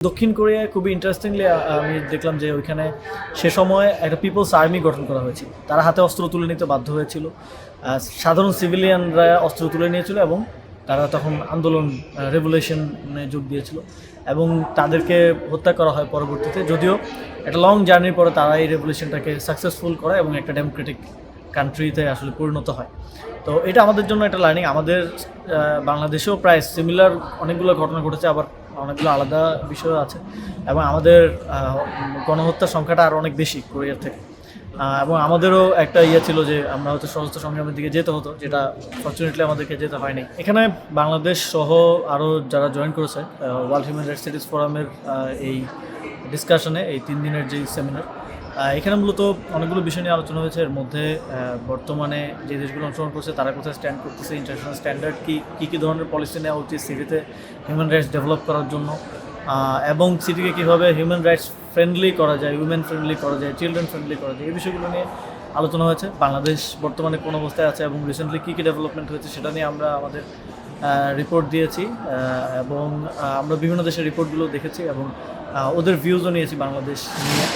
দক্ষিণ কোরিয়ায় খুবই ইন্টারেস্টিংলি আমি দেখলাম যে ওইখানে সে সময় একটা পিপলস আর্মি গঠন করা হয়েছিল। তারা হাতে অস্ত্র তুলে নিতে বাধ্য হয়েছিল। সাধারণ সিভিলিয়ানরা অস্ত্র তুলে নিয়েছিল এবং তারা তখন আন্দোলন রেভলিউশনে যোগ দিয়েছিল এবং তাদেরকে হত্যা করা হয় পরবর্তীতে। যদিও একটা লং জার্নির পরে তারা এই রেভলিউশনটাকে সাকসেসফুল করে এবং একটা ডেমোক্রেটিক কান্ট্রিতে আসলে পরিণত হয়। তো এটা আমাদের জন্য একটা লার্নিং। আমাদের বাংলাদেশেও প্রায় সিমিলার অনেকগুলো ঘটনা ঘটেছে, আবার অনেকগুলো আলাদা বিষয় আছে এবং আমাদের গণহত্যার সংখ্যাটা আরও অনেক বেশি কোরিয়ার থেকে। এবং আমাদেরও একটা ইয়ে ছিল যে আমরা হয়তো সশস্ত্র সংগ্রামের দিকে যেতে হতো, যেটা ফর্চুনেটলি আমাদেরকে যেতে হয়নি। এখানে বাংলাদেশ সহ আরও যারা জয়েন করেছে ওয়ার্ল্ড হিউম্যান রাইটস স্টাডিজ ফোরামের এই ডিসকাশনে, এই 3 দিনের যে সেমিনার, এখানে মূলত অনেকগুলো বিষয় নিয়ে আলোচনা হয়েছে। এর মধ্যে বর্তমানে যে দেশগুলো অংশগ্রহণ করছে তারা কোথায় স্ট্যান্ড করতেছে, ইন্টারন্যাশনাল স্ট্যান্ডার্ড কী ধরনের পলিসি নেওয়া উচিত সিটিতে হিউম্যান রাইটস ডেভেলপ করার জন্য, এবং সিটিকে কীভাবে হিউম্যান রাইটস ফ্রেন্ডলি করা যায়, উইমেন ফ্রেন্ডলি করা যায়, চিলড্রেন ফ্রেন্ডলি করা যায়, এই বিষয়গুলো নিয়ে আলোচনা হয়েছে। বাংলাদেশ বর্তমানে কোন অবস্থায় আছে এবং রিসেন্টলি কী ডেভেলপমেন্ট হয়েছে সেটা নিয়ে আমরা আমাদের রিপোর্ট দিয়েছি এবং আমরা বিভিন্ন দেশের রিপোর্টগুলো দেখেছি এবং ওদের ভিউজও নিয়েছি বাংলাদেশ নিয়ে।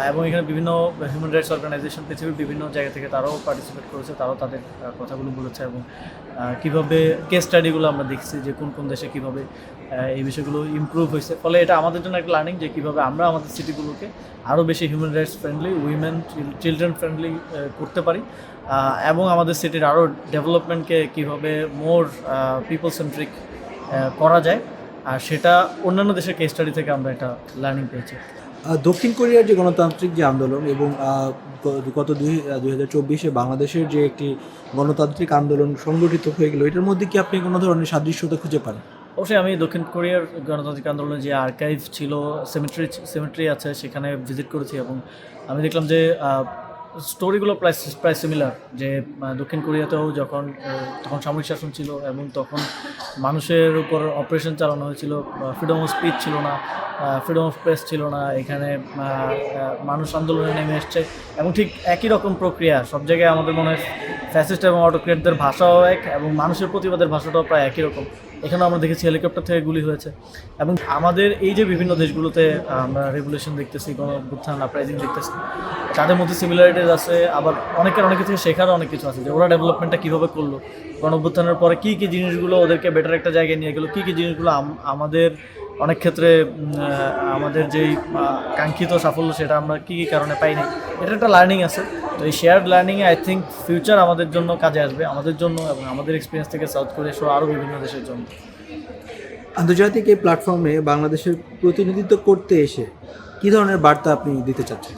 এবং এখানে বিভিন্ন হিউম্যান রাইটস অর্গানাইজেশন পৃথিবীর বিভিন্ন জায়গা থেকে তারাও পার্টিসিপেট করেছে, তারাও তাদের কথাগুলো বলেছে এবং কীভাবে কেস স্টাডিগুলো আমরা দেখছি যে কোন কোন দেশে কীভাবে এই বিষয়গুলো ইমপ্রুভ হয়েছে। ফলে এটা আমাদের জন্য একটা লার্নিং যে কীভাবে আমরা আমাদের সিটিগুলোকে আরও বেশি human rights friendly, women children friendly করতে পারি এবং আমাদের সিটির আরও ডেভেলপমেন্টকে কীভাবে মোর পিপল সেন্ট্রিক করা যায়, আর সেটা অন্যান্য দেশের কেস স্টাডি থেকে আমরা একটা লার্নিং পেয়েছি। দক্ষিণ কোরিয়ার যে গণতান্ত্রিক যে আন্দোলন এবং গত 2024-এ বাংলাদেশের যে একটি গণতান্ত্রিক আন্দোলন সংগঠিত হয়ে গেল, এটার মধ্যে কি আপনি কোনো ধরনের সাদৃশ্যতা খুঁজে পান? অবশ্যই আমি দক্ষিণ কোরিয়ার গণতান্ত্রিক আন্দোলনের যে আর্কাইভ ছিল, সেমেট্রি আছে, সেখানে ভিজিট করেছি এবং আমি দেখলাম যে স্টোরিগুলো প্রায় সিমিলার। যে দক্ষিণ কোরিয়াতেও তখন সামরিক শাসন ছিল এবং তখন মানুষের উপর অপারেশন চালানো হয়েছিল, ফ্রিডম অফ স্পিচ ছিল না, ফ্রিডম অফ প্রেস ছিল না, এখানে মানুষ আন্দোলনে নেমে এসছে এবং ঠিক একই রকম প্রক্রিয়া সব জায়গায়। আমাদের মনে হয় ফ্যাসিস্ট এবং অটোক্রেটদের ভাষাও এক এবং মানুষের প্রতিবাদের ভাষাটাও প্রায় একই রকম। এখানেও আমরা দেখেছি হেলিকপ্টার থেকে গুলি হয়েছে এবং আমাদের এই যে বিভিন্ন দেশগুলোতে আমরা রেভলিউশন দেখতেছি, গণঅভ্যুত্থান, আপরাইজিং দেখতেছি, তাদের মধ্যে সিমিলারিটিজ আছে, আবার অনেক কিছু থেকে শেখারও অনেক কিছু আছে যে ওরা ডেভেলপমেন্টটা কীভাবে করলো, গণঅভ্যুত্থানের পরে কী জিনিসগুলো ওদেরকে বেটার একটা জায়গায় নিয়ে গেলো, কী জিনিসগুলো আমাদের অনেক ক্ষেত্রে আমাদের যেই কাঙ্ক্ষিত সাফল্য সেটা আমরা কী কারণে পাই নাই। এটা একটা লার্নিং আছে। তো এই শেয়ার্ড লার্নিংয়ে আই থিঙ্ক ফিউচার আমাদের জন্য কাজে আসবে, আমাদের জন্য এবং আমাদের এক্সপিরিয়েন্স থেকে সাউথ কোরিয়া সহ আরও বিভিন্ন দেশের জন্য। আন্তর্জাতিক এই প্ল্যাটফর্মে বাংলাদেশের প্রতিনিধিত্ব করতে এসে কী ধরনের বার্তা আপনি দিতে চাচ্ছেন?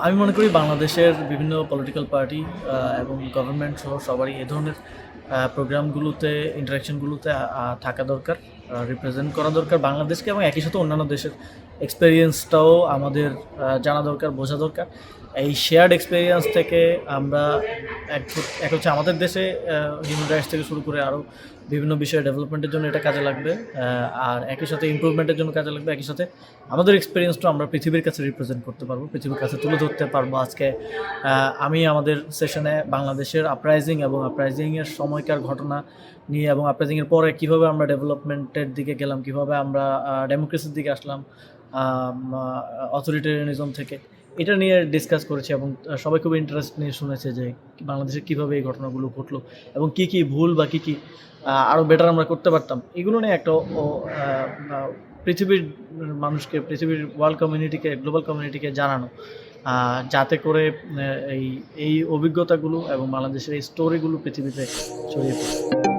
আমি মনে করি বাংলাদেশের বিভিন্ন পলিটিক্যাল পার্টি এবং গভর্নমেন্ট সহ সবারই এ ধরনের প্রোগ্রামগুলোতে, ইন্টারাকশনগুলোতে থাকা দরকার, রিপ্রেজেন্ট করা দরকার বাংলাদেশকে এবং একই সাথে অন্যান্য দেশের এক্সপেরিয়েন্সটাও আমাদের জানা দরকার, বোঝা দরকার। এই শেয়ার্ড এক্সপেরিয়েন্স থেকে আমরা এক হচ্ছে আমাদের দেশে হিউম্যান রাইটস থেকে শুরু করে আরও বিভিন্ন বিষয়ে ডেভেলপমেন্টের জন্য এটা কাজে লাগবে, আর একই সাথে ইমপ্রুভমেন্টের জন্য কাজে লাগবে। একই সাথে আমাদের এক্সপিরিয়েন্সটা আমরা পৃথিবীর কাছে রিপ্রেজেন্ট করতে পারবো, পৃথিবীর কাছে তুলে ধরতে পারবো। আজকে আমি আমাদের সেশনে বাংলাদেশের আপরাইজিং এবং আপরাইজিংয়ের সময়কার ঘটনা নিয়ে এবং আপরাইজিংয়ের পরে কীভাবে আমরা ডেভেলপমেন্টের দিকে গেলাম, কীভাবে আমরা ডেমোক্রেসির দিকে আসলাম অথরিটেরিয়ানিজম থেকে, এটা নিয়ে ডিসকাস করেছি এবং সবাই খুব ইন্টারেস্ট নিয়ে শুনেছে যে বাংলাদেশে কীভাবে এই ঘটনাগুলো ঘটলো এবং কী ভুল বা কী আরও বেটার আমরা করতে পারতাম। এগুলো নিয়ে একটা পৃথিবীর মানুষকে, পৃথিবীর ওয়ার্ল্ড কমিউনিটিকে, গ্লোবাল কমিউনিটিকে জানানো, যাতে করে এই অভিজ্ঞতাগুলো এবং বাংলাদেশের এই স্টোরিগুলো পৃথিবীতে ছড়িয়ে পড়ে।